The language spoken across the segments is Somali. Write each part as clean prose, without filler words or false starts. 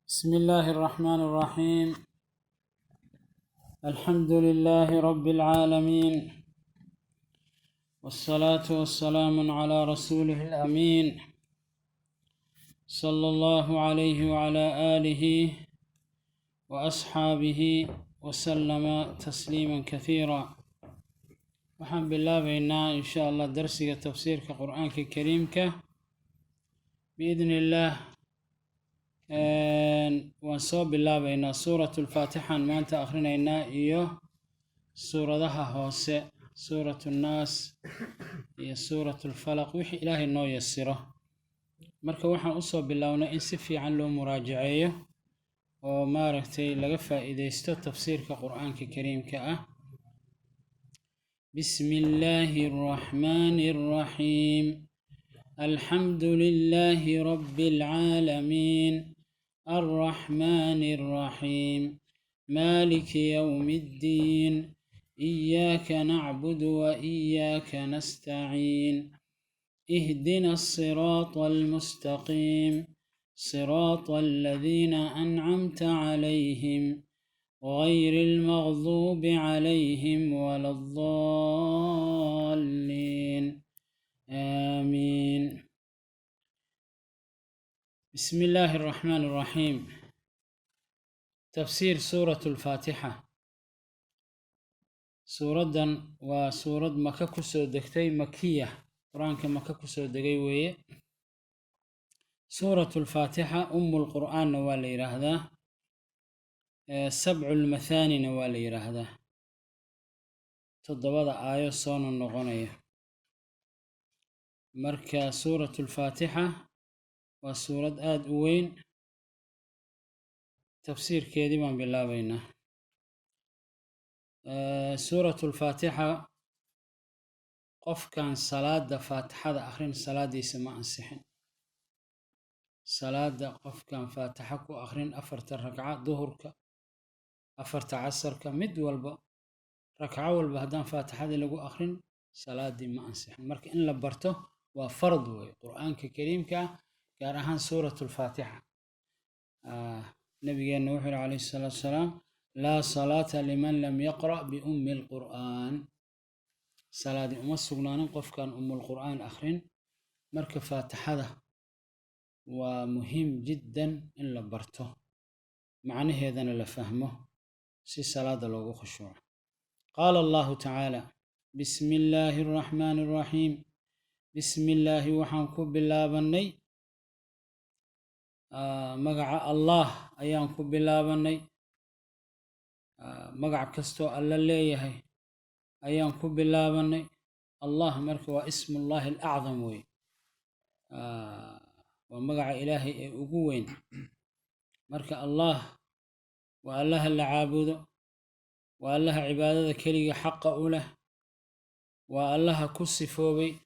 بسم الله الرحمن الرحيم. الحمد لله رب العالمين، والصلاة والسلام على رسوله الأمين صلى الله عليه وعلى آله وأصحابه وسلم تسليما كثيرا. وحمد بالله بينا إن شاء الله درسي تفسير كقرآن الكريم بإذن الله. وانصوب بالله بين سورة الفاتحة ما أنت أخرنا إياه سورة ذها هوسة سورة الناس هي سورة الفلق وحي إلهي إنه يسره مركا وحن أصوب بالله إن سفي عن له مراجعية وما ركتي لغفا إذا استوى تفسير كقرآن كريم بسم الله الرحمن الرحيم. الحمد لله رب العالمين الرحمن الرحيم مالك يوم الدين إياك نعبد وإياك نستعين اهدنا الصراط المستقيم صراط الذين أنعمت عليهم غير المغضوب عليهم ولا الضالين آمين. بسم الله الرحمن الرحيم. تفسير سورة الفاتحة. سورة وسورة مكة كسو دكتي مكية قرآن كمكة كسو دقيوية. سورة الفاتحة أم القرآن نوالي رهذا، سبع المثاني نوالي رهذا، تضبط آية صون النغنية. مركا سورة الفاتحة وسورة آد وين تفسير كيديما بالله بينه. سورة الفاتحة قف كان صلاة فاتحة آخرين صلاة دي سماء السحن صلاة قف كان فاتحة كو آخرين أفرت الركعة ظهرك أفرت عصرك مد والبا ركعة والبهدان فاتحة دي لقو آخرين صلاة دي ما السحن مركا إن لبرته وفرض قرآن كريم كارهان سورة الفاتحة. نبي نوح عليه الصلاة والسلام لا صلاة لمن لم يقرأ بأم القرآن. صلاة أم السجنان قف كان أم القرآن آخرين مركب فاتحة ومهم جدا إن لبرته معنى هذا أنا لفهمه سي صلاة لو خشوع. قال الله تعالى بسم الله الرحمن الرحيم. بسم الله وحنكو بالله بني مقع الله أيانكو بالله بني مقع كستو ألا ليهي أيانكو بالله بني الله مركو اسم الله الأعظم وي ومقع إلهي أقوين مركا الله وأله اللي عابده وأله عبادة كلي حق أوله وأله كصفو بي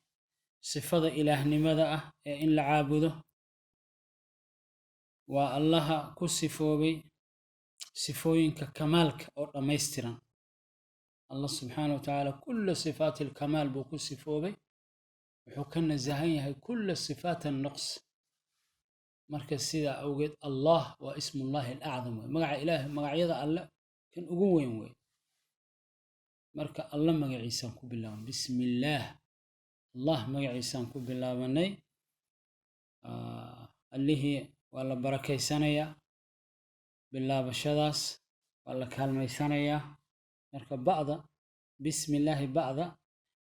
صفة إله نمذا إن لعابده والله كصفو بي صفوين ككمالك أو رميسترا. الله سبحانه وتعالى كل صفات الكمال بكصفو بي وحكنا الزهية كل صفات النقص. مركز سيدا أوجد الله واسم الله الأعظم مقع إله مقع يضع الله كان أقوين وي مركز الله مقع عيسى بالله بسم الله الله مقع عيسى بالله مني اللي هي ولا بركة سنية بالله بشداس ولا كلمة سنية مركب بعض بسم الله بعض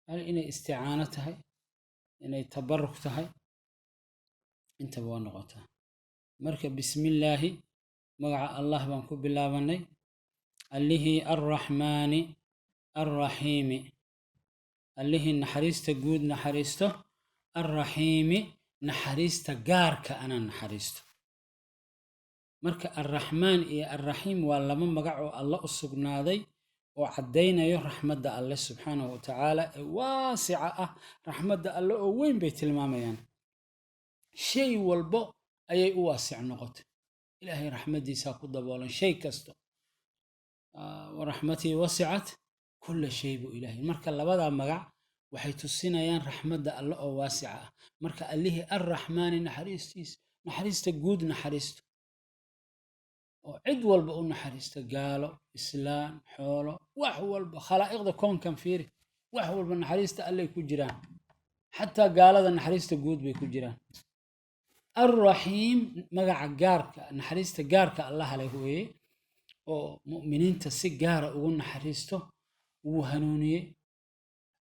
هل إن استعانتها إن تبركتها أنت بونغتها مركب بسم الله مقع الله بنكو بالله بني اللي هي الرحمن الرحيم اللي هي نحريسته جود نحريسته الرحيم نحريسته جارك أنا نحريسته مركا الرحمن إيه الرحيم ولا من مقعو الله السبنادي وعدينا يه رحمة الله سبحانه وتعالى واسعة رحمة الله وين بيت الماميان شيء والبو أي واسع نقط إلهي رحمة دي ساقود بولا شيء كستو ورحمتي وسعت كل شيء بو إلهي مركا لبدا مقع وحيث السنيان رحمة الله واسعة مركا اللي الرحمن نحريستيس نحريست جود نحريست وعد والبا ونحريست قالوا إسلام حولو وح والبا خلائق كون كان فيري وح والبا نحريست الله يكون جيران حتى قال هذا نحريست جود بيكون جيران الرحيم مقع جارك نحريست جارك الله عليه هو oo mu'miniinta si gaara ugu naxariisto uu hanuuniyey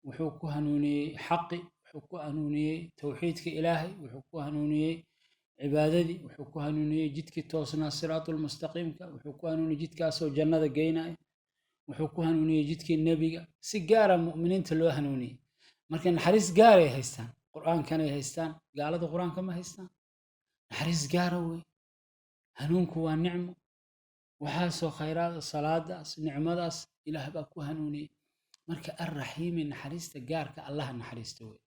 wuxuu ku hanuuniyey xaqi wuxuu ku hanuuniyey tawxiidka ilaahay wuxuu ku hanuuniyey cibaadadii wuxuu ku hanuuniyey jidkii toosnaa siraatul mustaqiimka wuxuu ku hanuuniyey jidkaasoo jannada geynaya wuxuu ku hanuuniyey jidkii nebiga si gaara mu'miniinta loo hanuuniyey marka naxariis gaaray haystaan qur'aankanay haystaan gaalada qur'aanka ma haystaan naxariis gaara wey hanuunku waa nicmo وحاسو خيرات الصلاة نعمة إله باكو هنوني مركا الرحيم نحريست جارك الله نحريستوي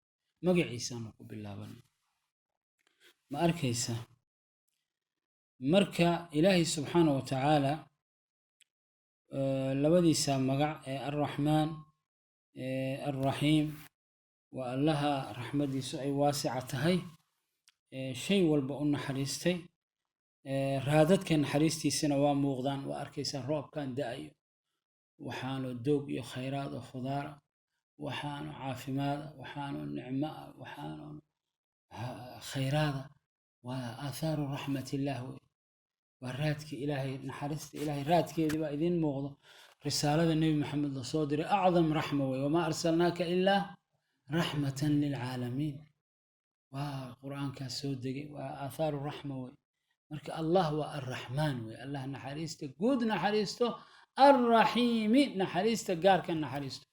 مقع عيسى نقو بالله بنا ما أركيسا مركا إلهي سبحانه وتعالى لودي مقع الرحمن الرحيم والله رحمة سعي واسعة هاي شيء والبقون نحريستي raadadkan naxariistiisana waa muuqdaan waa arkaysaa roobkan da'ayo waxaanu doog iyo khayraad oo khudaara waxaanu caafimaad waxaanu nicmo waxaanu khayraada waa athaaru raxmatillaah wey waa raadka ilaahay naxariista ilaahay raadkeedii baa idiin muuqdo risaalada nebi maxamed la soo diray acdam raxma wey wamaa arsalnaaka ilaa raxmatan lilcaalamiin waa qur-aankaas soo degay waa athaaru raxma wey مرك الله والرحمن وي الله نحريسته جود نحريسته الرحيم نحريسته جارك نحريسته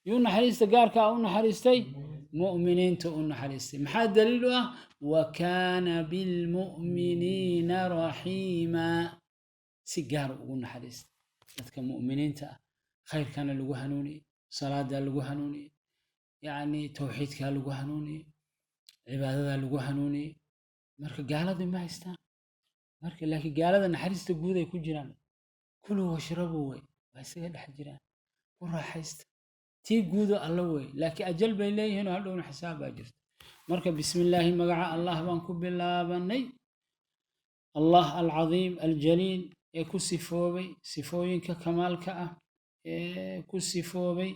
يو نحريسته جارك أو نحريستي مؤمنين تو نحريستي محد دليله وكان بالمؤمنين رحيما سجار ونحريست لتك مؤمنين تا خير كان لجهنوني صلاة لجهنوني يعني توحيد كان لجهنوني عبادة لجهنوني مرك جالد ما يستان marka laakiin gaalada naxariista guud ay ku jiraan kulu washrabu way waa isaga dhex jiraan ku raaxaysta tii guudo alla way laakiin ajal bay leeyihiin oo hadhowna xisaab baa jirta marka bismillaahi magaca allah baan ku bilaabanay allah alcadiim aljaliil ee ku sifoobay sifooyinka kamaalka ah ee ku sifoobay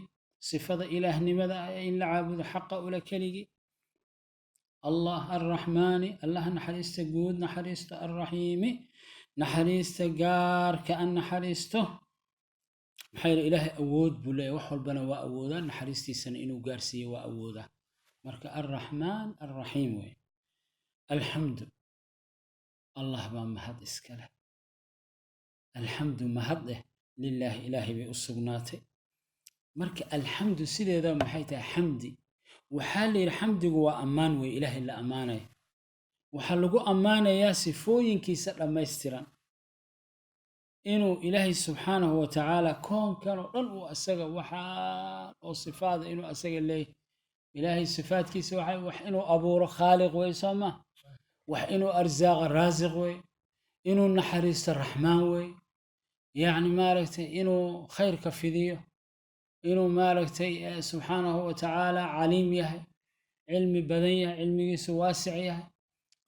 sifada ilaahnimada ah in la caabudo xaqa ula keligii الله الرحمن الله نحريست جود نحريست الرحيم نحريست جار كأن نحريسته محير إله أود بلا وحول بنا وأودا نحريستي سن إنه جارسي وأودا مرك الرحمن الرحيم وي الحمد الله بمهد إسكاله الحمد مهده لله إلهي بأصبناته مرك الحمد سيدي ذا محيته حمدي وحال الحمد هو أمان وإله إلا أمانه وحلقو أمانه يا سفوين كيسر لما يستران إنه إلهي سبحانه وتعالى كون كانوا رنوا أسجى وحال أو صفات إنه أسجى اللي إلهي صفات كيس وحإنه أبو خالق ويسمى وحإنه أرزاق الرازق وي إنه نحريست الرحمن وي يعني مالك إنه خير كفيديو إنه مالكتي سبحانه وتعالى عليم يهي علمي بدنيه علمي سواسع يهي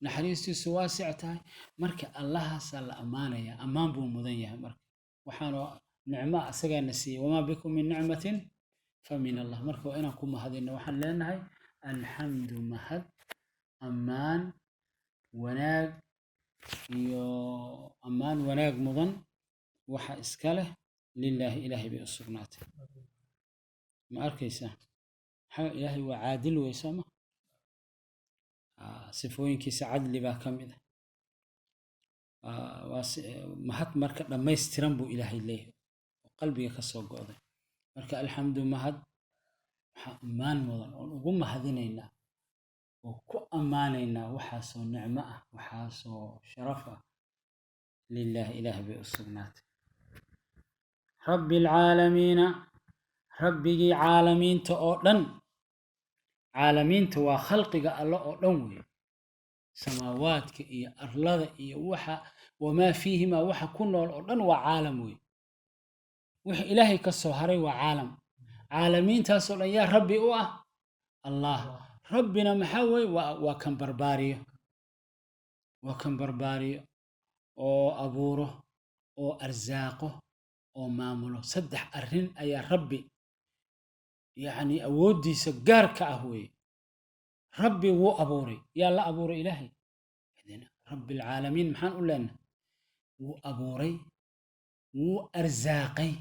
نحريستي سواسعتها مرك الله سال أمانة يا أمان بو مدنيه مرك وحانو نعمة سجى نسي وما بكم من نعمة فمن الله مرك وإنا كم هذين وحن لنا هاي الحمد مهد أمان وناق يو أمان وناق مضن وحا إسكاله لله إلهي بأسرناته ما أركيسه إلهي وعادل ويسامة صفوين كيس عدل بها كم إذا مهت مركب لما يسترنبو إلهي إليه وقلبي كسوق قاضي مركب الحمد مهد أمان وضن وقم هذينينا وكو أمانينا وحاسو نعمة وحاسو شرفة لله إله بأسرناته رب العالمين ربي عالمين تؤدن عالمين توا خلقك الله أدنوي سماواتك إيه أرلاد إيه وحا وما فيهما وحا كنا الأدن وعالموي وحا إلهي كالصهري وعالم عالمين تاسول يا ربي الله ربنا محوي وكم برباري وكم برباري أو أبوره oo arsaaqo oo maamulo saddex arrin ayaa rabbi yacni awooddiisa gaarka ah weeye rabbi wuu abuuray yaa la abuuray ilaahay rabbi alcaalamiin maxaan u leenahay wuu abuuray wuu arsaaqay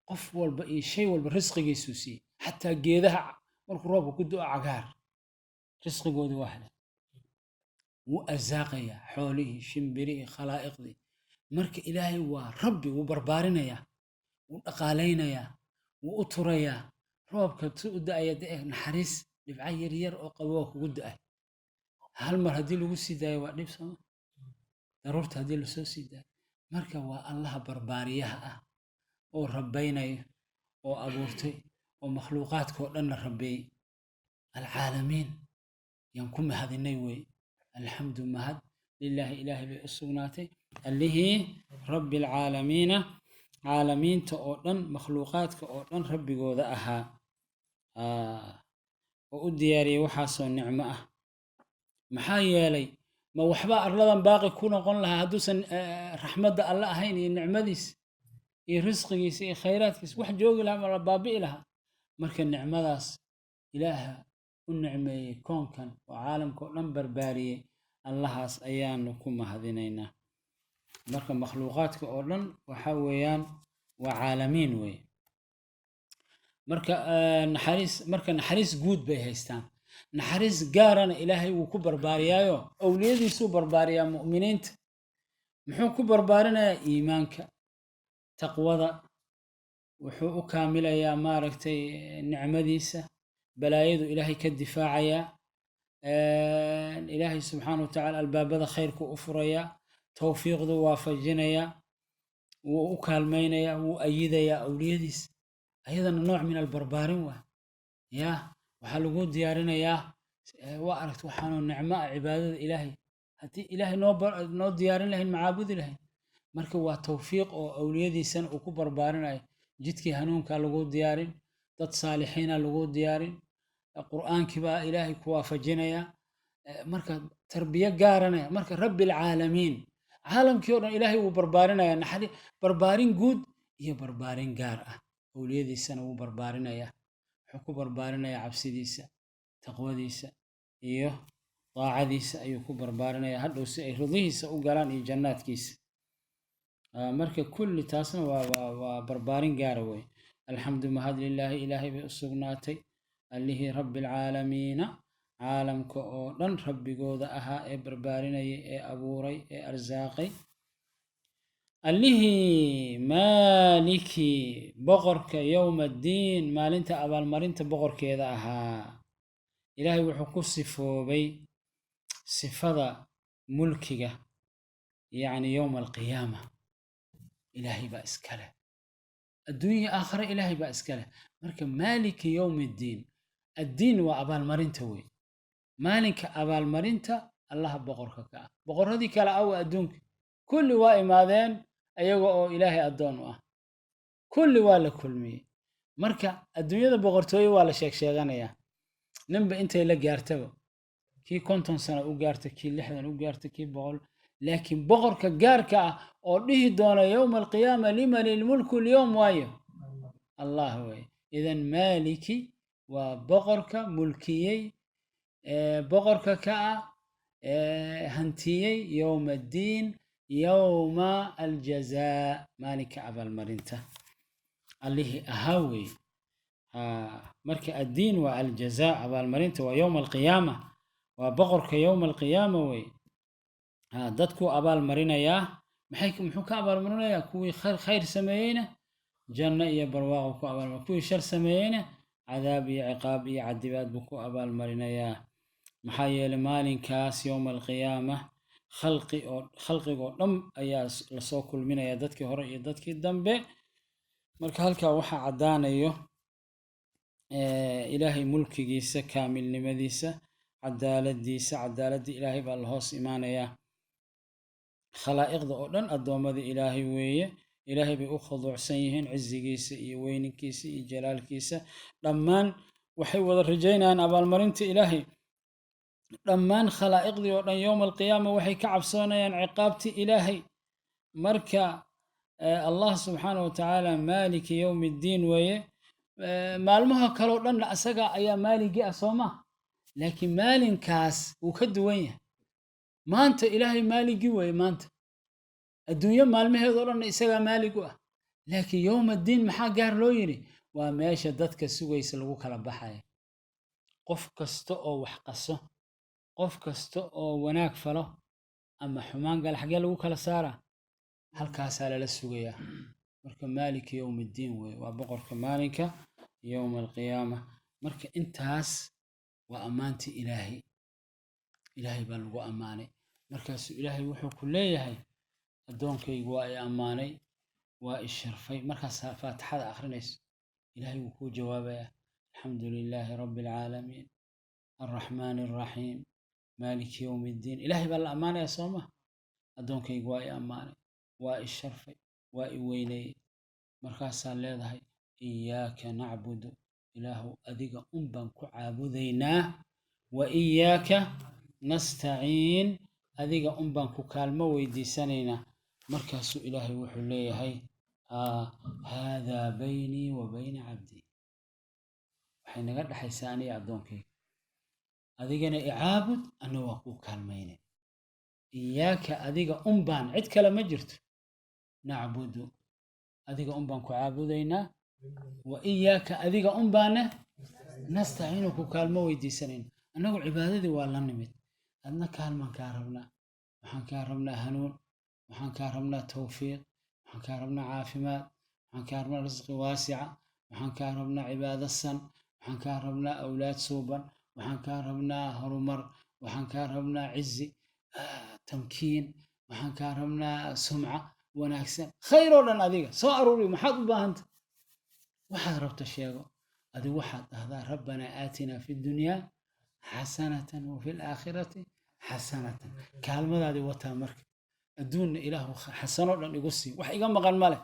qof walba iyo shay walba risqigiisuu siiyey xataa geedaha markuu roobka ku do-o cagaar risqigoodii waa hele wuu arsaaqayaa xoolihii shimbirihii khalaa'iqdii marka ilaahay waa rabbi wuu barbaarinayaa wuu dhaqaalaynayaa wuu u turayaa roobka si u da-aya de naxariis dhibca yaryar oo qaboo kugu da-ay hal mar haddii lagu sii daayo waa dhib sama daruurta haddii lasoo sii daayo marka waa allaha barbaariyaha ah oo rabbaynayo oo abuurtay oo makhluuqaadka oo dhanna rabbeeyey alcaalamiin yaan ku mahadinay weeye alxamdu mahad lilaahi ilaahay bay u sugnaatay allihii rabbi alcaalamiina caalamiinta oo dhan makhluuqaadka oo dhan rabbigooda ahaa oo u diyaariyey waxaasoo nicmo ah maxaa yeelay ma waxbaa arladan baaqi ku noqon lahaa hadduusan raxmadda alle ahayn iyo nicmadiisa iyo risqigiisa iyo khayraadkiisa wax joogi lahaa ma la baabi'i lahaa marka nicmadaas ilaaha u nicmeeyey koonkan oo caalamka oo dhan barbaariyey allahaas ayaanu ku mahadinaynaa marka makhluuqaadka oo dhan waxa weeyaan waa caalamiin weeye marka naxariis guud bay haystaan naxariis gaarana ilaahay wuu ku barbaariyaayo awliyadiisuu barbaariyaa mu'miniinta muxuu ku barbaarinayaa iimaanka taqwada wuxuu u kaamilayaa maaragtay nicmadiisa balaayadu ilaahay ka difaacayaa ilaahay subxaana watacaala albaabada khayrku u furayaa towfiiqdu waafajinayaa wuu u kaalmaynayaa wuu ayidayaa awliyadiisa ayadana nooc min albarbaarin waa yaa waxaa lagu diyaarinayaa waa aragta waxaanu nicmo ah cibaadada ilaahay haddii ilaahay noo diyaarin lahayn macaabudi lahayn marka waa towfiiq oo awliyadiisana uu ku barbaarinayo jidkii hanuunkaa lagu diyaarin dad saalixiina lagu diyaarin qur'aankii baa ilaahay ku waafajinayaa marka tarbiyo gaaranaya marka rabbi alcaalamiin caalamkii oo dhan ilaahay wuu barbaarinaya barbaarin guud iyo barbaarin gaar ah awliyadiisana wuu barbaarinayaa wuxuu ku barbaarinayaa cabsidiisa taqwadiisa iyo daacadiisa ayuu ku barbaarinayaa hadhow si ay ridihiisa u galaan iyo jannaadkiisa marka kulli taasna waa barbaarin gaara wey alxamdu mahad lilaahi ilaahay bay u sugnaatay allihii rabbi alcaalamiina caalamka oo dhan rabbigooda ahaa ee barbaarinayay ee abuuray ee arsaaqay allihii maalikii boqorka yowma addiin maalinta abaalmarinta boqorkeeda ahaa ilaahay wuxuu ku sifoobay sifada mulkiga yacni yowma alqiyaama ilaahay baa iska leh adduunya aakhare ilaahay baa iska leh marka maaliki yowmi addiin addiin waa abaalmarinta wey maalinka abaalmarinta allaha boqorka ka ah boqorradii kale awa adduunka kulli waa imaadeen ayaga oo ilaahay addoon u ah kulli waa la kulmiyey marka adduunyada boqortooye waa la sheeganayaa ninba intay la gaartaba kii 50 sano u gaarta kii 60 u gaarta kii 100 laakiin boqorka gaarka ah oo dhihi doona yowma alqiyaama liman ilmulku alyowm waayo allah way idan maaliki waa boqorka mulkiyey boqorka ka ah hantiyey yowma addiin yowma aljazaa maalinka abaalmarinta allihii ahaa wey marka addiin waa aljazaa abaalmarinta waa yowma alqiyaama waa boqorka yowma alqiyaama wey dadkuu abaalmarinayaa muxuu ka abaalmarinayaa kuwii khayr sameeyeyna janno iyo barwaaqo ku abaalmarin kuwii shar sameeyeyna cadaab iyo ciqaab iyo cadibaad buu ku abaalmarinayaa maxaa yeelay maalinkaas yowma alqiyaama khalqigoo dhan ayaa lasoo kulminaya dadkii hore iyo dadkii dambe marka halkaa waxaa caddaanayo ilaahay mulkigiisa kaamilnimadiisa cadaaladii ilaahay baa la hoos imaanayaa khalaa'iqda oo dhan addoommada ilaahay weeye ilaahay bay u khuduucsan yihiin cizigiisa iyo weyninkiisa iyo jalaalkiisa dhammaan waxay wada rajaynayaan abaalmarinta ilaahay dhammaan khalaa'iqdii oo dhan yowma alqiyaama waxay ka cabsoonayaan ciqaabtii ilaahay marka allah subxaanahu watacaala maaliki yowmi ddiin weeye maalmaha kaloo dhanna asaga ayaa maaligii ah soo maa laakiin maalinkaas wuu ka duwan yahay maanta ilaahay maaligii weeye maanta adduunyo maalmaheedoo dhanna isagaa maalig u ah laakiin yowma ddiin maxaa gaar loo yidhi waa meesha dadka sugaysa lagu kala baxaya qof kasta oo wax qaso qof kasta oo wanaag falo ama xumaan gala xaggee lagu kala saaraa halkaasaa lala sugayaa marka maaliki yowmi ddiin weye waa boqorka maalinka yowma alqiyaama marka intaas waa ammaantii ilaahay ilaahay baa lagu ammaanay markaasuu ilaahay wuxuu ku leeyahay addoonkaygu waa i ammaanay waa i sharfay markaasaa faatixada akhrinayso ilaahay wuu kuu jawaabayaa alxamdu lilaahi rabbi alcaalamiin alraxmaani alraxiim maaliki yowmi ddiin ilaahay baa la ammaanayaa soo ma addoonkaygu waa i ammaanay waa i sharfay waa i weyneeyey markaasaa leedahay iyaaka nacbudu ilaahu adiga un baan ku caabudaynaa wa iyaaka nastaciin adiga un baan ku kaalmo weydiisanaynaa markaasuu ilaahay wuxuu leeyahay haadaa baynii wa bayna cabdii waxay naga dhexaysaa aniga addoonkayga adigana icaabud anna waa kuu kaalmayne iyaaka adiga un baan cid kale ma jirto nacbudu adiga un baan ku caabudaynaa wa iyaaka adiga un baane nastaciinu ku kaalmo weydiisanayna annagu cibaadadii waa la nimid adna kaalmaan kaa rabnaa waxaan kaa rabnaa hanuun waxaan kaa rabnaa tawfiiq waxaan kaa rabnaa caafimaad waxaan kaa rabnaa risqi waasica waxaan kaa rabnaa cibaado san waxaan kaa rabnaa awlaad suuban waxaan kaa rabnaa horumar waxaan kaa rabnaa cizi tamkiin waxaan kaa rabnaa sumca wanaagsan khayr oo dhan adiga soo aruuri maxaad u baahanta waxaad rabta sheego adigu waxaad dhahdaa rabbanaa aatinaa fi dunyaa xasanatan wa fi laakhirati xasanatan kaalmadaadii wataa marka adduunna ilaahu xasanoo dhan igu sii wax iga maqan ma leh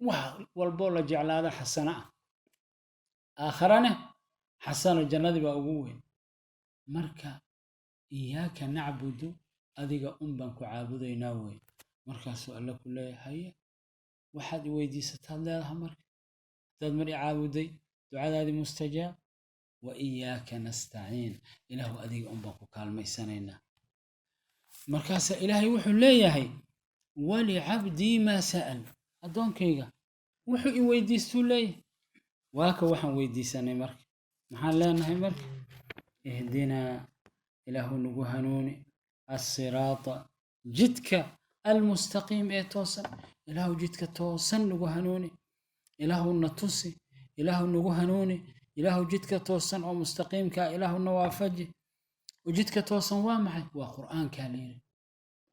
wax walboo la jeclaado xasano ah aakharane xasano jannadii baa ugu weyn marka iyaaka nacbudu adiga un baan ku caabudaynaa wey markaasuu alle ku leeyahay haye waxaad i weydiisataad leedaha marka haddaad mar i caabuday ducadaadii mustajaab wa iyaaka nastaciin ilaahu adiga un baan ku kaalmaysanaynaa markaasaa ilaahay wuxuu leeyahay walicabdii maa sa'al addoonkayga wuxuu i weydiistuu leeyahay waaka waxaan weydiisanay marka maxaan leenahay marka ihdinaa ilaahu nagu hanuuni assiraata jidka almustaqiim ee toosan ilaahu jidka toosan nagu hanuuni ilaahu na tusi ilaahu nagu hanuuni ilaahu jidka toosan oo mustaqiimka ilaahu na waafaji jidka toosan waa maxay waa qur'aankaa layidhi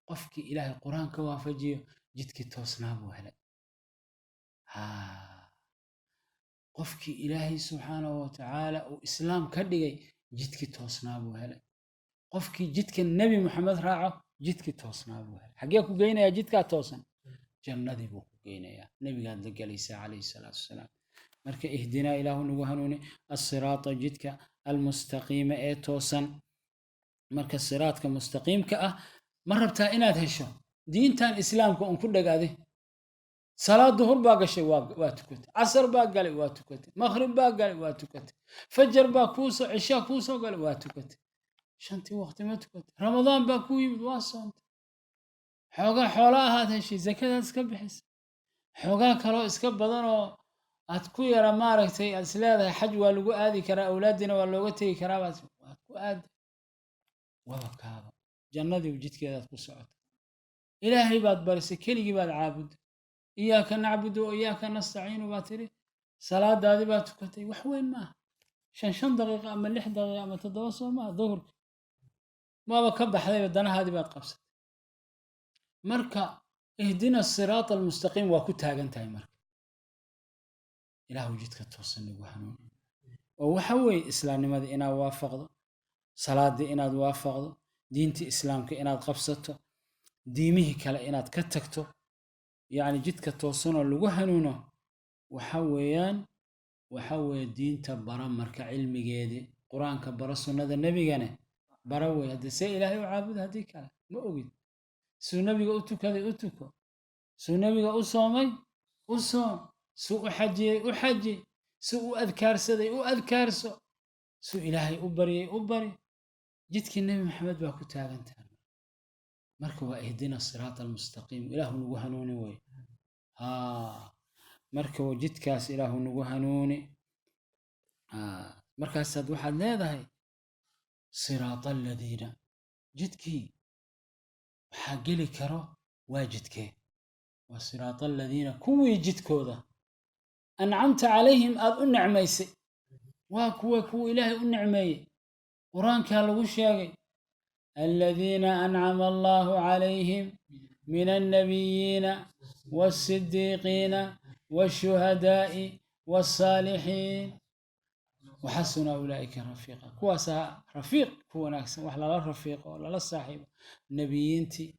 qofkii ilaahay qur'aan ka waafajiyo jidkii toosnaa buu helay qofkii ilaahay subxaanahu watacaala uu islaam ka dhigay jidkii toosnaa buu helay qofkii jidka nebi moxamed raaco jidkii toosnaa buu helay xaggee ku geynayaa jidkaa toosan jannadii buu ku geynayaa nebigaad la gelaysaa calayhi salaatu wasalaam marka ihdinaa ilaahu nagu hanuuni assiraata jidka almustaqiima ee toosan marka siraadka mustaqiimka ah ma rabtaa inaad hesho diintan islaamka un ku dhagaade salaad duhur baa gashay waa tukatay casar baa galay waa tukatay maqrib baa galay waa tukatay fajar baa kuusoo cishaa kuusoo galay waa tukatay shantii waqti ma tukatay ramadaan baa ku yimid waa soontay xoogaa xoola ahaad heshay zakadaad iska bixisay xoogaa kaloo iska badan oo aad ku yara maaragtay aad is leedahay xaj waa lagu aadi karaa awlaaddiina waa looga tegi karaa waad ku aadi waba kaaba jannadii jidkeedaad ku socota ilaahay baad barisay keligii baad caabudday iyaaka nacbudu wa iyaaka nastaciinu baa tiri salaadaadii baad tukatay wax weyn maaha shan daqiiqa ama 6 daqiiqa ama 7 soo maaha duhurka maaba ka baxdayba danahaadii baad qabsatay marka ihdina siraata almustaqiim waa ku taagan tahay marka ilaahu jidka toosan nagu hanuuni oo waxa weeye islaamnimadii inaad waafaqdo salaadii inaad waafaqdo diintii islaamka inaad qabsato diimihii kale inaad ka tagto yacni jidka toosanoo lagu hanuuno waxa weeye diinta bara marka cilmigeedii qur-aanka bara sunnada nebigane bara wey haddii see ilaahay u caabuda haddii kale ma ogid siduu nebiga u tukaday u tuko suu nabiga u soomay u soom, suu u xajiyey u xaji, suu u adkaarsaday u adkaarso, suu ilaahay u baryay u bari. jidkii nebi maxamed baa ku taagantahay. marka waa ihdina siraata almustaqiim, ilaahu nagu hanuuni way. marka waa jidkaas ilaahu nagu hanuuni. markaasaad waxaad leedahay siraata aladiina, jidkii waxaa geli karo waa jidkee? waa siraata aladiina, kuwii jidkooda ancamta calayhim aad u nicmaysay. waa kuwa ilaahay u nicmeeyey, qur-aankaa lagu sheegay aladiina ancama allahu calayhim min annabiyiina waasidiiqiina waashuhadaa'i wasaalixiin waxasuna ulaa'ika rafiiqa. kuwaasaa rafiiq ku wanaagsan, wax lala rafiiqo oo lala saaxiibo. nebiyiintii,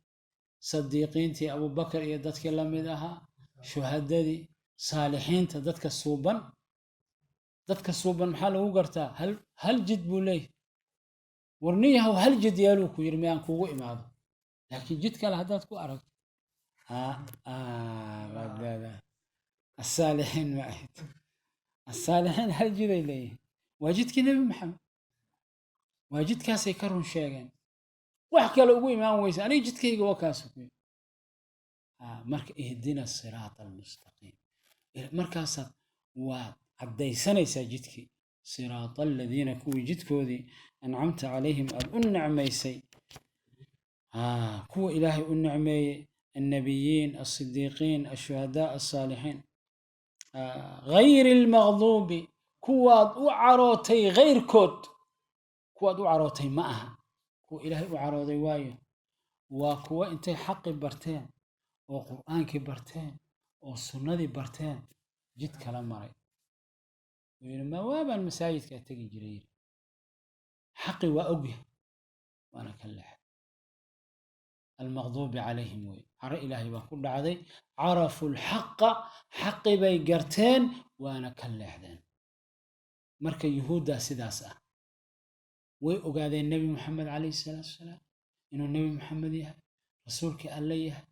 sadiiqiintii abubakar iyo dadkii la mid ahaa, shuhadadii, saalixiinta, dadka suuban. dadka suuban maxaa lagu gartaa? hal jid buu leeyahy. warniyahow hal jid yeeluu ku yidhi miyaan kugu imaado, laakiin jid kale haddaad ku aragto asaalixiin ma ahayd. asaalixiin hal jiday leeyihin, waa jidkii nebi maxamed, waa jidkaasay ka run sheegeen. wax kale ugu imaan weysa, aniga jidkayga waa kaasu ku yidhi. marka ihdina siraata almustaqiim, markaasaad waad caddaysanaysaa jidkii. siraata aladiina, kuwii jidkoodii ancamta calayhim aad u nicmaysay, kuwa ilaahay u nicmeeyey, annabiyiin, alsidiiqiin, ashuhadaa, alsaalixiin. gayri almaqduubi, kuwaad u carootay gayrkood, kuwaad u carootay ma aha kuwa ilaahay u carooday. waayo waa kuwa intay xaqi barteen oo qur'aankii barteen oo sunnadii barteen jid kala maray. ma waabaan masaajidkaa tegi jiray, xaqi waa ogyahay waana ka leexday. almaqduubi calayhim wey, caro ilaahay baa ku dhacday. carafu lxaqa, xaqi bay garteen waana ka leexdeen. marka yuhuuddaa sidaas ah, way ogaadeen nebi moxamed calayhi salaatu wasalaam inuu nebi moxamed yahay, rasuulkii alle yahay,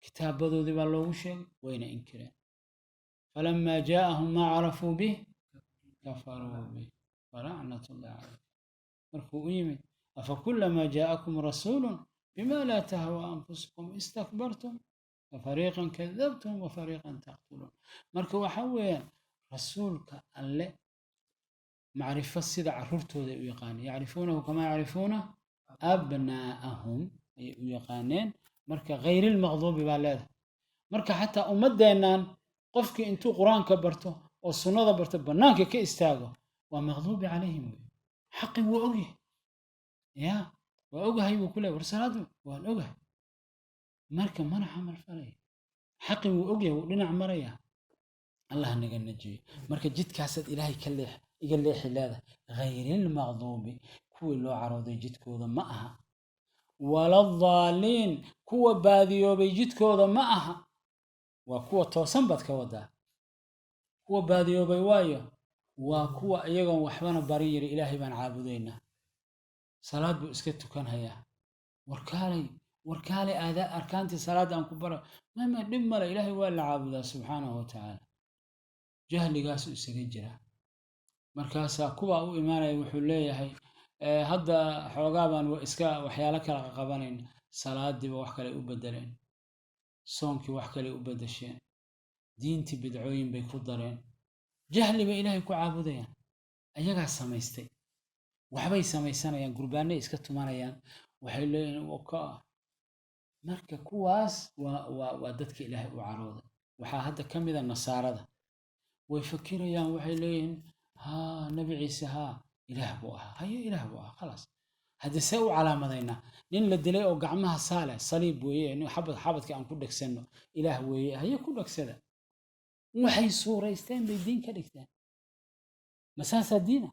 kitaabadoodii baa loogu sheegay, wayna inkireen. falamaa jaa'ahum maa carafuu bih kafaruu bih falacnat ullahi calayhim. markuu u yimid, afakulamaa jaa'akum rasuulun bima laa tahwa anfusukum istakbartum fafariiqan kadabtum wafariiqan taqtuluun. marka waxa weeyaan rasuulka alle macrifo sida caruurtooda u yaqaaneen, yacrifuunahu kamaa yacrifuuna abnaa'ahum ayay u yaqaaneen. marka gayrilmaqduubi baa leedahay. marka xataa ummaddeennan qofkii intuu qur-aanka barto oo sunnada barto bannaanka ka istaago waa maqduubi calayhim wey. xaqi wuu ogyahay, ya waa ogahay buu ku leey, war salaadu waan ogahay, marka mana camal falaya. xaqi wuu ogyahay, wuu dhinac maraya. allah naga najiyo. marka jidkaasaad ilaahay ka leex iga leexi leedahay. gayrilmaqduubi, kuwii loo carooday jidkooda ma aha, waladdaaliin, kuwa baadiyoobay jidkooda ma aha. waa kuwa toosan baad ka wadaa. kuwa baadiyoobay waayo, waa kuwa iyagoon waxbana barin yiri ilaahay baan caabudaynaa, salaad buu iska tukanhayaa. warkaalay aadaa arkaantii salaadda aan ku bara, mama dhib male, ilaahay waa la caabudaa subxaanahu watacaala. jahligaasu isaga jiraa. markaasaa kuwa u imaanaya wuxuu leeyahay hadda xoogaa baan iska waxyaalo kala qabanayna. salaadiiba wax kale u bedeleen, soonkii wax kale u bedesheen, diintii bidcooyin bay ku dareen, jahli bay ilaahay ku caabudayaan. ayagaa samaystay, waxbay samaysanayaan, gurbaanay iska tumanayaan, waxay leeyihiin waka. marka kuwaas waa dadka ilaahay u carooday. waxaa hadda ka mida nasaarada, way fakirayaan, waxay leeyihiin nabi ciise ilaah buu ahaa, haye ilaah buu ahaa, khalaas. hadda see u calaamadaynaa nin la dilay oo gacmaha saale saliib weeye, nin xabadka aan ku dhegsanno ilaah weeye, haye ku dhegsada. waxay suuraysteen bay diin ka dhigteen, masaasaa diina.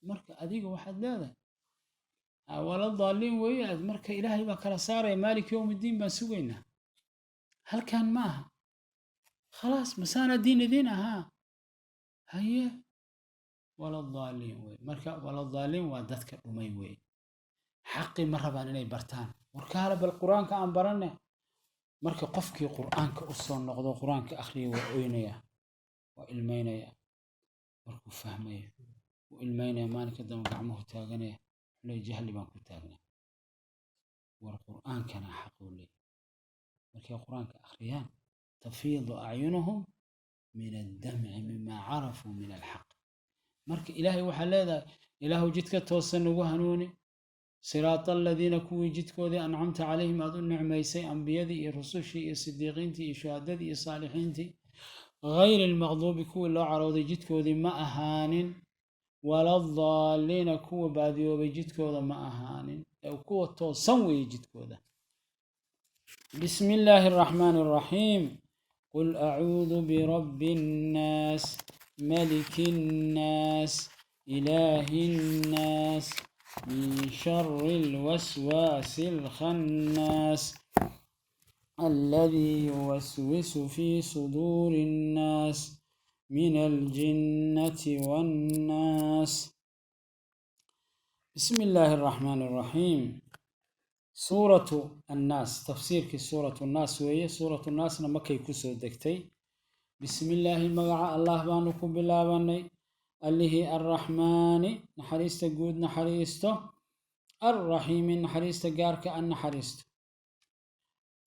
marka adiga waxaad leedahay wala daaliin weeye, marka ilaahay baa kala saaraya, maalik yowmiddiin baan sugaynaa. halkan ma aha, khalaas masaana diin idiin ahaa, haye wala daaliin wey. marka wala daaliin waa dadka dhumay wey, xaqi ma rabaan inay bartaan. warkaale bal qur-aanka aan baranne, marka qofkii qur'aanka u soo noqdo qur'aanka akhriyo waa oynaya waa ilmeynaya markuu fahmayo wuu ilmeynaya maalinka dambe gacmuhu taaganaya le jahli baan ku taagnaa war qur'aankana xaquu leeyahay markay qur'aanka akhriyaan tafiidu acyunuhum min addamci mima carafuu min alxaq marka ilaahay waxaa leedahay ilaahu jidka toosan nagu hanuuni siraata aladiina kuwii jidkoodii ancamta calayhim aad u nicmaysay ambiyadii iyo rusushii iyo sidiiqiintii iyo shuhadadii iyo saalixiintii gayri almaqduubi kuwii loo carooday jidkoodii ma ahaanin wala daaliina kuwa baadiyoobay jidkooda ma ahaanin ee kuwa toosan weeye jidkooda bismi illaahi araxmaani araxiim qul acuudu birabbi nnaas maliki nnaas ilaahi nnaas min shari lwaswaasi alkhannaas الذي يوسوس في صدور الناس من الجنة والناس بسم الله الرحمن الرحيم سورة الناس تفسير في سورة الناس وهي سورة الناس مكي كسو دكتي بسم الله المقع الله بانكم بالله باني اللي هي الرحمن نحريست قود نحريسته الرحيم نحريست قارك أن نحريست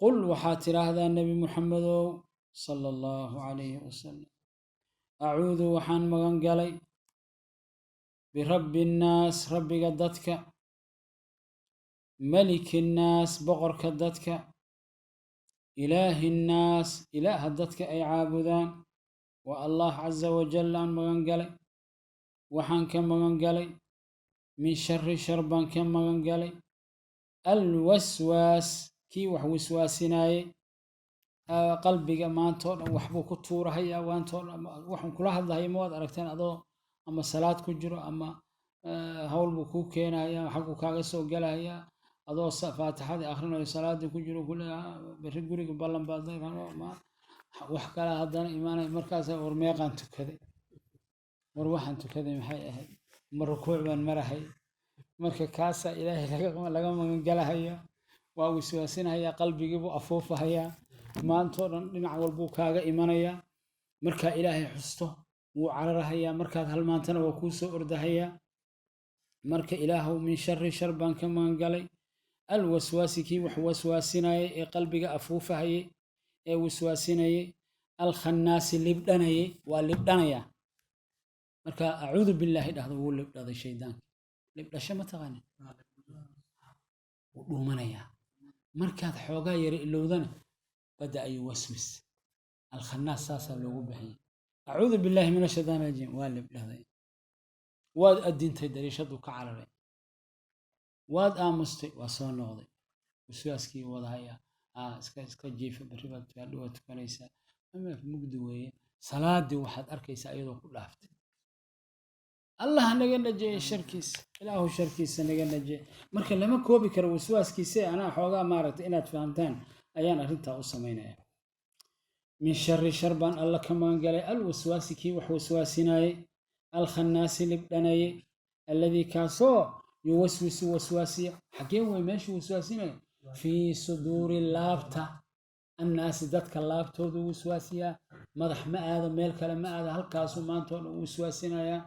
قل وحاتر هذا النبي محمد صلى الله عليه وسلم أعوذ وحان مغنقلي برب الناس ربي قدتك ملك الناس بغر كدتك إله الناس إله هدتك أي عابدان والله عز وجل عن مغنقلي وحان كم مغنقلي من شر شربان كم مغنقلي الوسواس kii wax waswaasinaayey qalbiga maantoo dhan waxbuu ku tuurahaya waantoo dhan waxaan kula hadlahaya ma waad aragteen adoo ama salaad ku jiro ama hawl buu kuu keenaya xaguu kaaga soo gelaya adoo faatixadii akhrinayo salaadii ku jiro kuleeyaha berri guriga ballan baad wax kale haddana imaanay markaas war meeqaan tukaday war waxaan tukaday maxay ahayd ma rukuuc baan marahay marka kaasaa ilaahay laga magan galahaya waa waswaasinaya qalbigiibuu afuufahayaa maantoo dhan dhinac walbuu kaaga imanayaa markaa ilaahay xusto wuu cararahayaa markaad halmaantana waa kuu soo ordahayaa marka ilaahu min shari shar baan ka magangalay alwaswaasi kii wax waswaasinayay ee qalbiga afuufahayay ee waswaasinayay alkhannaasi libdhanayay waa libdhanayaa marka acuudu billaahi dhahdo wuu libdhaday shaydaanka libdhasho ma taqaanin wuu dhuumanayaa markaad xoogaa yara ilowdana bada ayuu waswis alkhannaas saasaa loogu baxiyay acuudu billaahi min ashaytaan rajiim waa libdhaday waad adintay dariishadu ka cararay waad aamustay waa soo noqday waswaaskii wadahaya iska jiifa berri baad gaadhowaad tukanaysaa mugdi weeye salaadii waxaad arkaysaa iyadoo ku dhaaftay allah naga najeeye sharkiisa ilaahu sharkiisa naga najeeye marka lama koobi karo waswaaskiisa anaa xoogaa maaragtay inaad fahamtaan ayaan arrintaa u samaynaya min shari shar baan alla ka magangalay alwaswaasi kii wax waswaasinayey alkhannaasi libdhanayey alladii kaasoo yuwaswisu waswaasiya xaggee way meeshu waswaasinaya fii suduuri laabta annaasi dadka laabtoodu waswaasiyaa madax ma aado meel kale ma aado halkaasuu maantoo dhan waswaasinayaa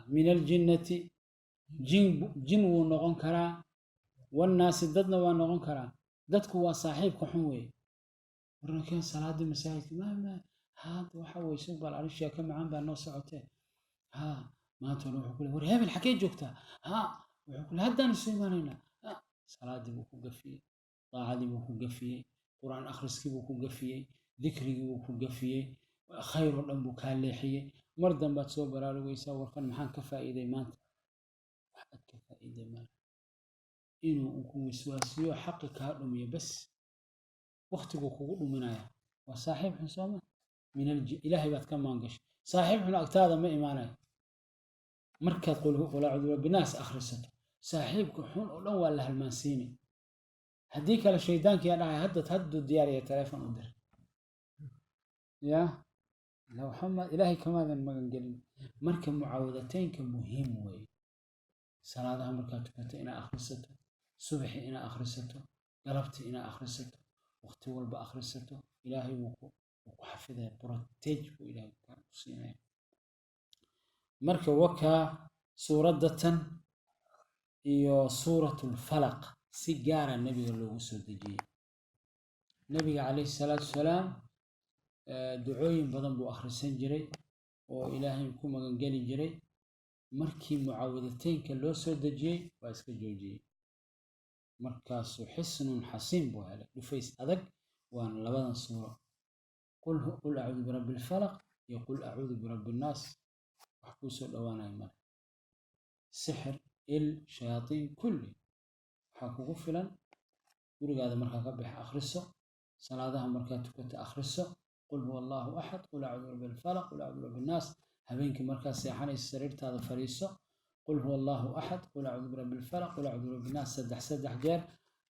من الجنة جن ونغن كرا والناس ددنا ونغن كرا ددك وصاحب كحوي وركن صلاة المساجد ما هذا وحوي سوق العرش يا كم عم بأنه سعته ها ما تروح كل ورهاب الحكي جوكتا ها وكل هذا نسيمانينا صلاة دي بوكو قفية طاعة دي بوكو قفية قرآن أخرس كي بوكو قفية ذكري بوكو قفية خير الأنبو كان ليحية مرضا باتسو برالو ويسا ورقان محان كفائدة مانتا وحد كفائدة مانتا إنو أكو وسواسيو حقك هادومية بس وقتك وكوكو منايا وصاحب حسوما من إلهي بات كم مانقش صاحب حنا أكتادا ما إيماناي مركز قل أعوذ بالناس أخرسته صاحبك حون أولو ولا هالمانسيني هديك على شيطانك يا داعي هدو الديار يا تليفون أدر يا لو محمد إلهي كمان المغنقلين مركب معاوذتين كمهم وي صلاة مركب تكنت إنا أخرسته صبحي إنا أخرسته galabti inaa akhrisato waqti walba akhrisato ilaahay wuu ku xafidaya protege buu ilaahay ku siinaya marka wakaa suuradatan iyo suuratul falaq si gaara nabiga loogu soo dejiyey nabiga calayhi salaatu wasalaam ducooyin badan buu akhrisan jiray oo ilaahay ku magan geli jiray markii mucaawadataynka loo soo dejiyey waa iska joojiyey markaasuu xisnun xasiin buu helay dhufays adag waana labadan suuro qul acuudu birabbi lfalaq iyo qul acuudu birabbi nnaas wax kuu soo dhowaanaya male sixir il shayaatiin kulli waxaa kugu filan gurigaada markaa ka baxa akhriso salaadaha markaa tukata akhriso qul huwa allahu axad qul acuudu birabbi lfalaq qul acuudu birabbi nnaas habeenkii markaa seexanaysa sariirtaada fadhiiso qul huwa allahu axad qul acuudu birabbi lfalaq qul acuudu birabbi nnaas saddex jeer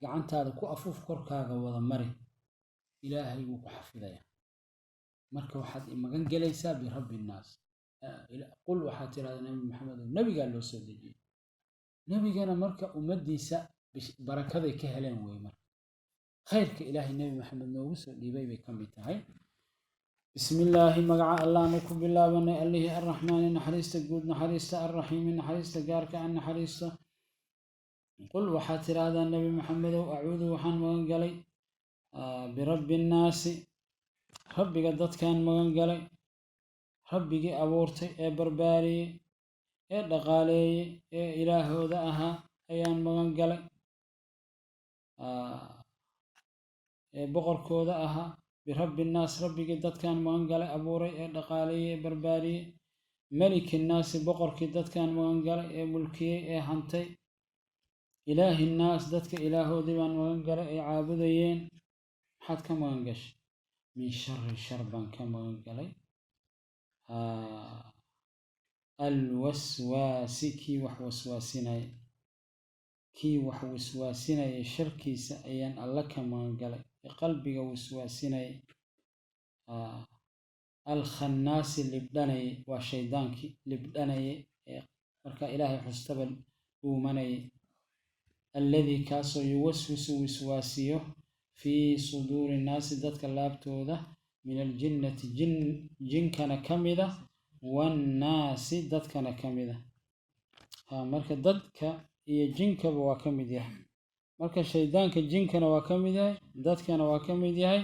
gacantaada ku afuuf korkaaga wada mari ilaahay wuu ku xafidaya marka waxaad magan gelaysaa birabbi nnaas qul waxaad tirahdaa nabi maxamed oo nabigaa loo soo dejiyey nabigana marka ummadiisa barakaday ka heleen wey marka khayrka ilaahay nabi maxamed noogu soo dhiibay bay ka mid tahay بسم الله مقع الله نكو بالله بني الله الرحمن نحريست قود نحريست الرحيم نحريست قارك أن نحريست قل وحاتر هذا النبي محمد أعوذ وحن مغنقلي برب الناس ربي قدت كان مغنقلي ربي أبورتي برباري دقالي إله ذاها أيان مغنقلي بقر كوذاها برب الناس ربي قدت كان مغنقلي أبوري دقالي برباري ملك الناس بقر كدت كان مغنقلي ملكي هنتي إله الناس دتك إله ديوان مغنقلي عابدين حد كما مغنقش من شر شربان كما مغنقلي الوسواس كي وحوسواسنا كي وحوسواسنا شركي سأيان الله كما مغنقلي قلبي وسواسنا الخناس اللي بدني وشيطانك اللي بدني مركا إلهي حستبل ومني الذي كاسو يوسوس وسواسيه في صدور الناس ذاتك اللابتو ذا من الجنة جن كان كمذا والناس ذاتك كان كمذا مركا ذاتك هي جنك بواكمذا marka shaydaanka jinkana waa ka mid yahay dadkana waa ka mid yahay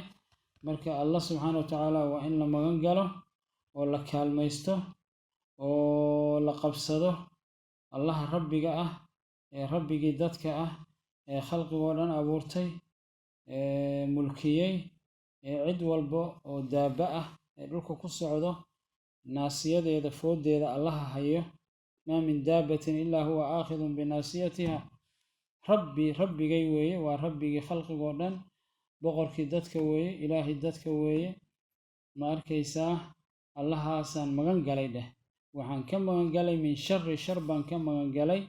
marka Allah subhanahu wa ta'ala waa in la magan galo oo la kaalmaysto oo la qabsado Allah rabbiga ah ee rabbigii dadka ah ee khalqiga oo dhan abuurtay ee mulkiyay ee cid walba oo daaba ah ee dhulka ku socdo naasiyadeeda foodeeda Allah hayo ma min daabatin illa huwa aakhidun bi naasiyatiha ربي جاي ويه وربي خلق جودن بقرك دتك ويه إلهي دتك ويه ما أركيسا الله حسن مغن جلي ده وحن كم مغن جلي من شر شربا كم مغن جلي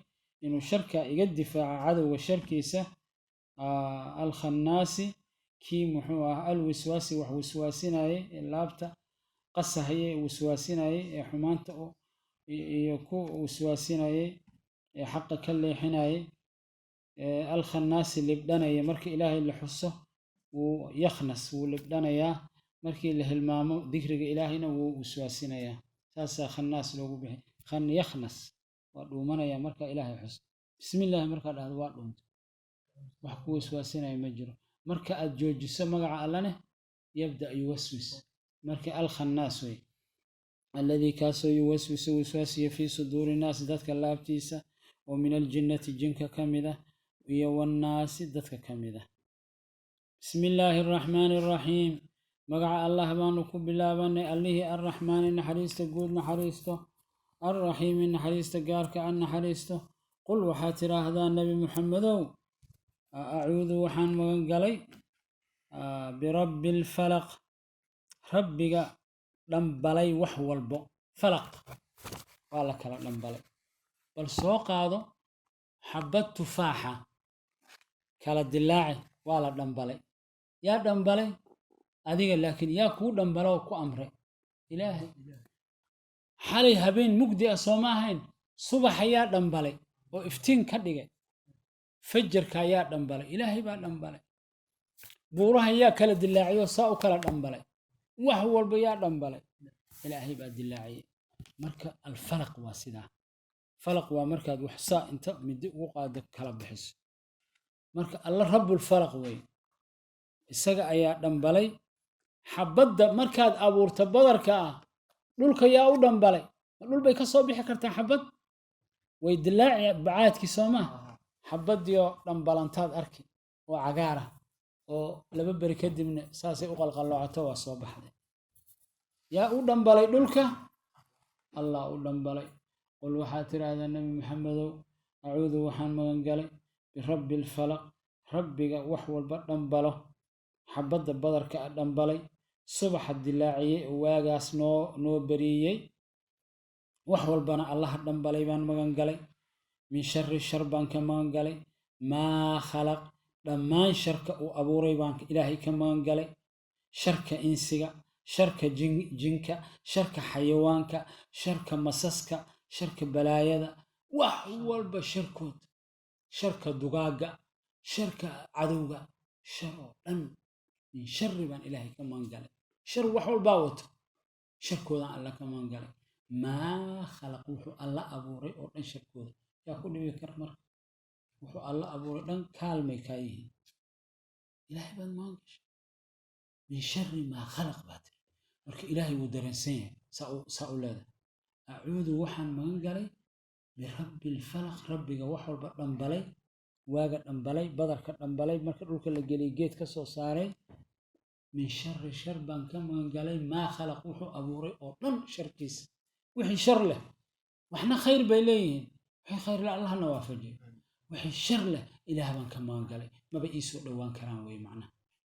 إنه شركة يدفع عدو وشركيسة الخناس كي محوا الوسواس وحوسواسنا اللابتا قصة هي وسواسنا حمانته يكو وسواسنا حق كل حناي الخناس اللي بدنا مركي إلهي اللي حسه ويخنس واللي بدنا يا مركي اللي هالمامو ذكر إلهنا وسواسنا يا ساسا خناس لو به خن يخنس ودومنا يا مركي إلهي حس بسم الله مركي هذا وادون وحكو وسواسنا يمجرو مركي الجوج سمع علنا يبدأ يوسوس مركي الخناس وي الذي كاسو يوسوس وسواسية في صدور الناس ذاتك اللابتيسة ومن الجنة جنك كامدة والناس ذاتك كامدة بسم الله الرحمن الرحيم مقع الله بانكو بالله باني الله الرحمن نحريسته قول نحريسته الرحيم نحريسته قارك عن نحريسته قل وحاتر هذا النبي محمد أعوذ وحان مغنقلي برب الفلق ربك لنبلي وحو البو فلق والله كلا لنبلي بل سوق هذا حبة تفاحة كلا الدلاعي ولا دنبلي يا دنبلي هذه لكن يا كو دنبلا وكو أمري إلهي حالي هبين مقدي أصوماهين صبح يا دنبلي وافتين كدقة فجر كيا دنبلي إلهي با دنبلي buuraha yaa kala dilaaciyo saa u kala dhambalay wax walba yaa dhambalay ilaahay baa dilaaciyay marka alfalaq waa sidaa falaq waa markaad wax saa inta midi ugu qaado kala bixiso marka alla rabbul falaq wey isaga ayaa dhambalay xabadda markaad abuurta badarka ah dhulka yaa u dhambalay dhul bay ka soo bixi kartaa xabad way dilaaci bacaadkii soo ma xabaddiyo dhambalantaad arki oo cagaara oo laba beri kadibna saasay u qalqalloocato waa soo baxday yaa u dhambalay dhulka allah u dhambalay qul waxaad tidhaahdaa nebi maxamedow acuudu waxaan magan galay birabbi alfalaq rabbiga wax walba dhambalo xabadda badarka a dhambalay subaxa dilaaciyey oo waagaas noo beriiyey wax walbana allaha dhambalay baan magan galay min shari shar baan ka magan galay maa khalaq dhammaan sharka uu abuuray baan ilaahay ka magan galay sharka insiga sharka jinka sharka xayawaanka sharka masaska sharka balaayada wax walba sharkood sharka dugaagga sharka cadowga shar oo dhan min shari baan ilaahay ka magan galay shar wax walbaa wato sharkoodaan alla ka magan galay maa khalaq wuxuu alla abuuray oo dhan sharkooda yaa ku dhibi kara marka wuxuu alla abuuray dhan kaalmay kaa yihiin ilaahay baad magan gashay min shari maa khalaq baa tiri marka ilaahay wuu dareensan yahay saa u leedahay acuudu waxaan magan galay birabbi alfalaq rabbiga wax walba dhambalay waaga dhambalay badarka dhambalay marka dhulka la geliyay geed ka soo saaray min shari shar baan ka magan galay maa khalaq wuxuu abuuray oo dhan sharkiisa wixii shar leh waxna khayr bay leeyihiin wixii khayr leh allahna waafajiyo wixii shar leh ilaah baan ka magan galay maba ii soo dhowaan karaan wey macnaha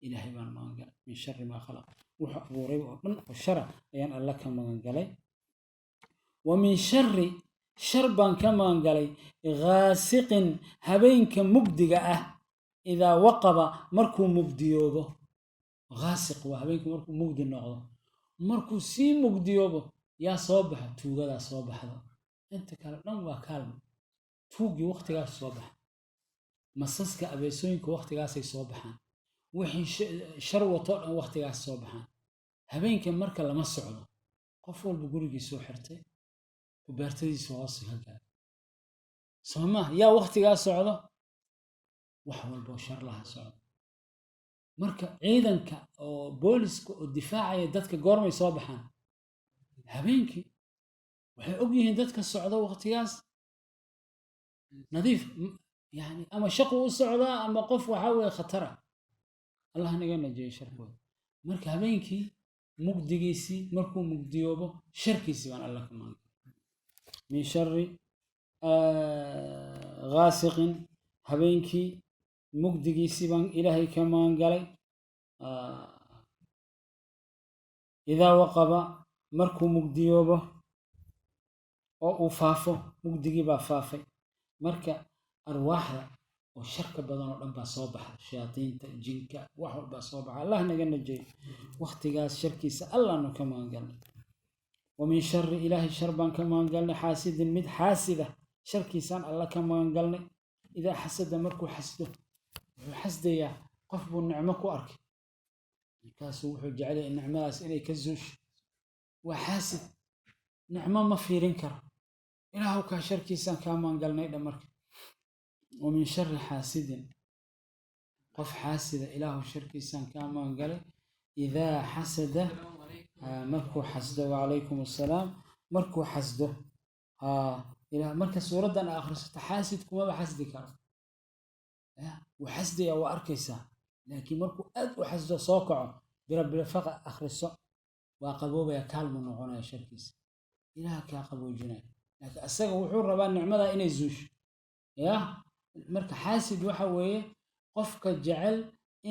ilaahay baan magan galay min shari maa khalaq wuxuu abuuray oo dhan oo shara ayaan alla ka magan galay wa min shari shar baan ka magan galay ghaasiqin habeenka mugdiga ah idaa waqaba markuu mugdiyoobo ghaasiq waa habeenka markuu mugdi noqdo markuu sii mugdiyoobo yaa soo baxa tuugadaa soo baxda inta kale dhan waa kaalmo tuuggii waqtigaas soo baxa masaska abeesooyinka waqtigaasay soo baxaan wixii shar watoo dhan waqtigaas soo baxaan habeenka marka lama socdo qof walba gurigiisoo xirtay kubaartadiisa hoose ka gaar soo maa yaa waqtigaas socdo wax walboo shar laha socdo marka ciidanka oo booliska oo difaacaya dadka goormay soo baxaan habeenkii waxay og yihiin dadka socdo waqtigaas nadiif yani ama shaqu u socdaa ama qof waxaa weeye khatara allah naga najeeyo sharkooda marka habeenkii mugdigiisii markuu mugdiyoobo sharkiisii baan alla ka magan min shari ghaasiqin habeenkii mugdigiisii baan ilaahay ka magan galay idaa waqaba markuu mugdiyoobo oo uu faafo mugdigii baa faafay marka arwaaxda oo sharka badan oo dhan baa soo baxa shayaadiinta jinka wax walbaa soo baxa allah naga najeeyo waqtigaas sharkiisa allahnu ka magan galnay wa min shari ilaahay shar baan ka magan galnay xaasidin mid xaasida sharkiisaan alla ka magan galnay idaa xasada markuu xasdo wuxuu xasdayaa qof buu nicmo ku arkay markaasuu wuxuu jecel yahay nicmadaas inay ka zuusho waa xaasid nicmo ma fiirin karo ilaahu kaa sharkiisaan kaa magan galnay dha marka wa min shari xaasidin qof xaasida ilaahu sharkiisaan kaa magan galay idaa xasada markuu xasdo wacalaykum assalaam markuu xasdo marka suuraddan a akhrisato xaasid kumaba xasdi karo wuu xasdayaa waa arkaysaa laakiin markuu aad u xasdo soo kaco birabbilfaqa akhriso waa qaboobaya kaalmu noqonaya sharkiisa ilaah kaa qaboojinaya laakiin asaga wuxuu rabaa nicmadaa inay zuusho marka xaasid waxa weeye qofka jecel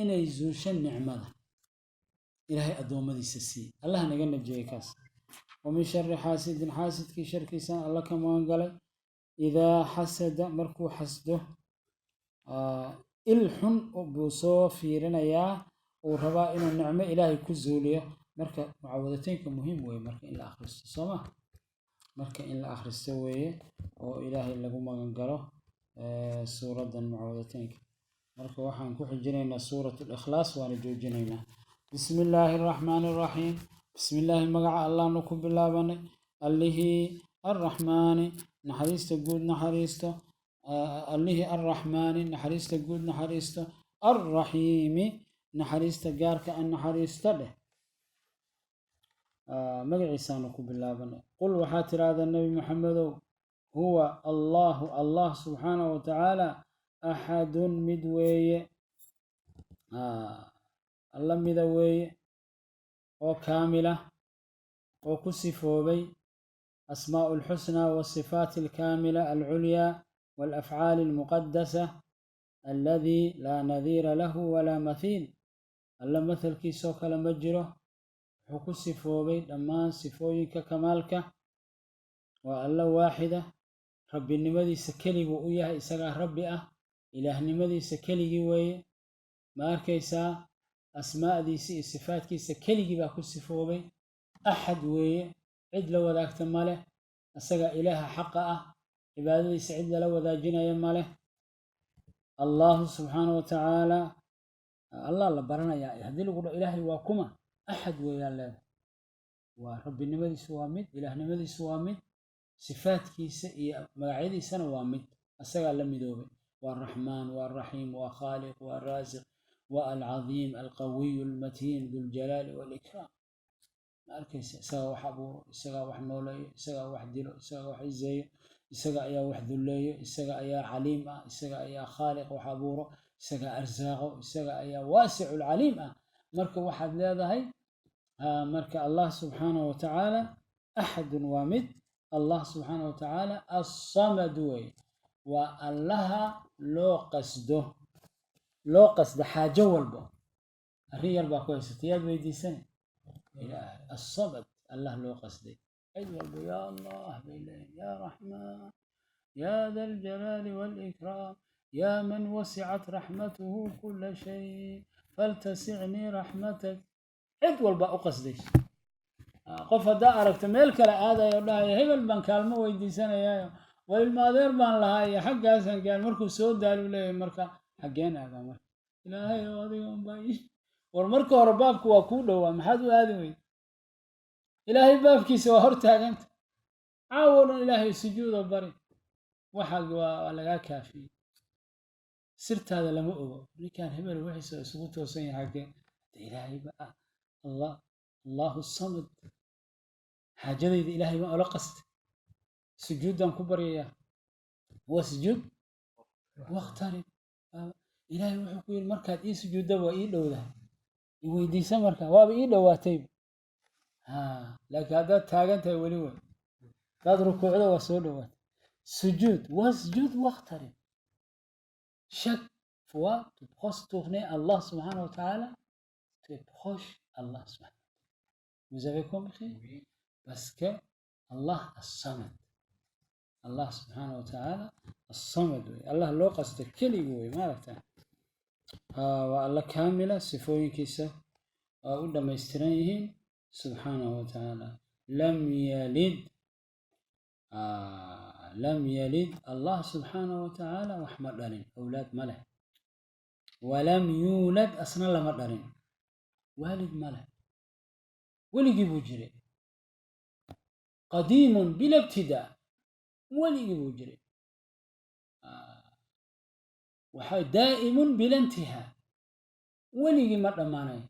inay zuusho nicmada ilaahay addoommadiisa sii allah naga najeeyey kaas wa min shari xaasidin xaasidkii sharkiisaan alla ka magan galay idaa xasada markuu xasdo il xun buu soo fiirinayaa uu rabaa inuu nicmo ilaahay ku zuuliyo marka mucawadateynka muhiim weeye marka in la akhristo soo ma marka in la akhristo weeye oo ilaahay lagu magan galo suuraddan mucawadateynka marka waxaan ku xijinaynaa suurat al-ikhlaas waana joojinaynaa. bismi illaahi araxmaani araxiim. bismi illaahi magaca allahnu ku bilaabanay allihii arraxmaani naxariista guud naxariisto allihii arraxmaani naxariista guud naxariisto arraxiimi naxariista gaarka an naxariista dheh magaciisaanu ku bilaabanay. qul waxaa tiraahdaa nebi maxamedow huwa allahu allah subxaanahu watacaala axadun mid weeye alla mida weeye oo kaamila oo ku sifoobay asmaa'u alxusnaa wasifaati alkaamila alculyaa والأفعال المقدسة الذي لا نظير له ولا مثيل الله مثل كي سوك لمجره حكو صفوبي دمان صفوينك كمالك والله واحدة رب النمدي سكلي وإياه إساق ربي إله نمدي سكلي وي ما كيسا أسماء دي صفات كي سكلي باكو صفوبي أحد وي عد لو ذاك تماله أساق إله حقه عبادتي سعيد لو ذا جنا يماله الله سبحانه وتعالى الله برنا يا هدي له إلهي واكما أحد ويا الله ورب النمدي سوامد إله نمدي سوامد صفات كيس مقاعدي سنة وامد أسرع لمدوبي والرحمن والرحيم وخالق والرازق والعظيم القوي المتين ذو الجلال والإكرام مالكيس سوا وحبور سوا وحنولي سوا وحديلو سوا وحزي سوا يا وحدلي سوا يا عليم سوا يا خالق وحبوره سوا أرزاقه سوا يا واسع العليم مرك واحد لا هاي مرك الله سبحانه وتعالى أحد وامد الله سبحانه وتعالى الصمد وي والله لو قصد حاجة والبو الريال باكويس تيال بيدي سنة الصمد الله لو قصدي أيوة يا الله بالله يا رحمن يا ذا الجلال والإكرام يا من وسعت رحمته كل شيء فلتسعني رحمتك أيوة بقى قصدي قف هدا أركت ملك هذا يقول لها يا هبل بان كلمة ويدي سنة يا والمادير بان لها يا حق هسن قال مركو سود دالوا لي مركا حقين هذا مركا إلهي وضيهم باي والمركو ربابك وكوله ومحدو هذا إلهي بابك سوى هرتها أنت عاول إلهي سجود وبري وحق ولا كافي سرت هذا لما أبو كان هبل وحس سقوط وصين حقين إلهي بقى الله الصمد حاجة ذي إلهي ما ألقست سجودا كبريا وسجود واقترب إلهي وحكي المركز إيه سجود وإيه لو ذا يويدي سمركا وإيه لو واتيب لكن هذا تاجنت ولي هذا ركوع له وسولوات سجود وسجود واقترب شك فوا تبخس تغني الله سبحانه وتعالى تبخش الله سبحانه vous avez compris parce que Allah الصمد الله سبحانه وتعالى الصمد الله لو قصد كلي قوي ما رفته والله كاملة صفوين كيسة أقول ما يستريهين سبحانه وتعالى لم يلد الله سبحانه وتعالى وأحمد دارين أولاد مله ولم يولد أصلا لما دارين والد مله ولقي بوجري قديم بلا ابتداء ولقي بوجري دائم بلا انتهاء ولقي مرة معناه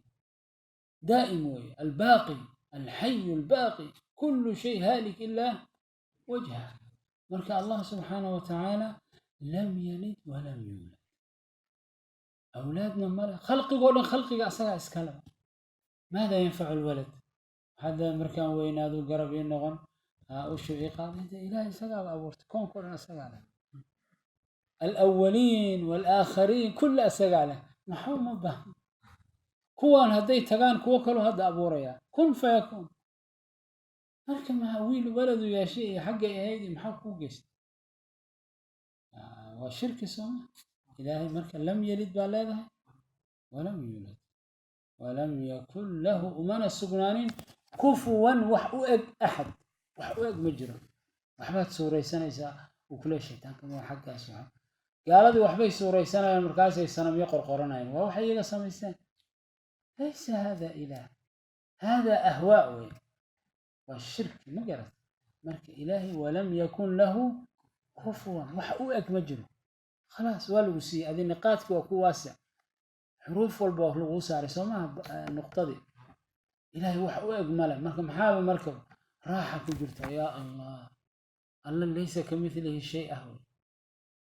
دائم وي الباقي الحي الباقي كل شيء هالك إلا وجهه مركا الله سبحانه وتعالى لم يلد ولم يولد أولادنا ملا خلقي قولن خلقي أسرع اسكالب ماذا ينفع الولد هذا مركان وين هذا قرب ينغن وشو إيقاظ إلهي سقال أبورت كون كلنا سقاله الأولين والآخرين كل سقاله نحو مبه كوان هدي تغان كوكلو هذا أبوريا كن فيكون مركا ما ويل ولد يا شيء حق هيدي محقو قست والشرك سمع إلهي مركا لم يلد بالله ولم يولد ولم يكن له أمانة السجنانين كفوا وحقوق أحد وحقوق مجرى وحبات سوري سنة وكل شيطان كما حق سبحانه قالوا وحبي سوري سنة المركز السنة يقرقرنا وحي إذا سميسان ليس هذا إله هذا أهواء والشرك مجرد مرك إلهي ولم يكن له كفوا وحقوقك مجنون خلاص والوسي هذه نقاط وكو واسع حروف والبوغ لغوسة رسومها النقطة دي إلهي وحقوقك ملا مركب حابة مركب راحة كجرتها يا الله الله ليس كمثله شيء أهوي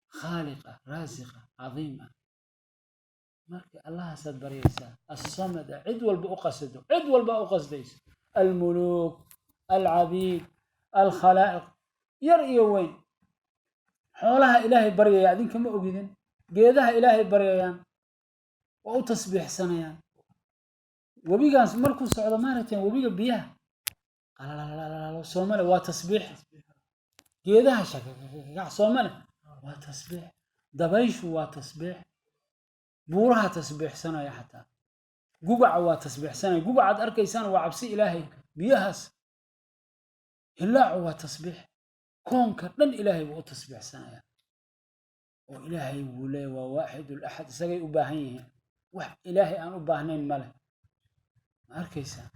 خالقة رازقة عظيمة مركب الله سدبر يسا الصمد عد والبأقصده عد والبأقصديس الملوك العبيد الخلائق يرئي وين حولها إلهي بريا ذين كما أجدين جيدها إلهي بريان وأو تسبيح سنيان وبيجا مركو السعودة مارتين وبيجا بيها قال لا صومنا وتسبيح جيدها شك صومنا وتسبيح دبيش وتسبيح بورها تسبيح سنة يا حتى جوجع وتسبيح سنة جوجع عد أركي سنة وعبسي إلهي بيهس إلا وتسبيح كون كرن إلهي وتسبيح سنة وإلهي ولي وواحد الأحد سجى أباهيه وح إلهي أنا أباهنين مله أركي سنة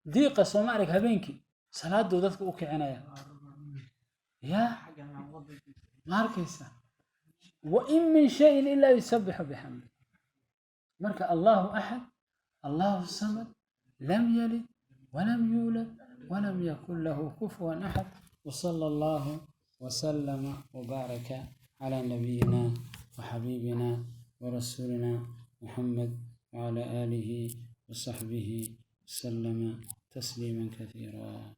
ضيقة صومالك هبينكي صلاة دودتك أوكي عنايا يا أركي سنة وإن من شيء إلا يسبح بحمده مرك الله أحد الله الصمد لم يلد ولم يولد ولم يكن له كفوا أحد وصلى الله وسلم وبارك على نبينا وحبيبنا ورسولنا محمد وعلى آله وصحبه وسلم تسليما كثيرا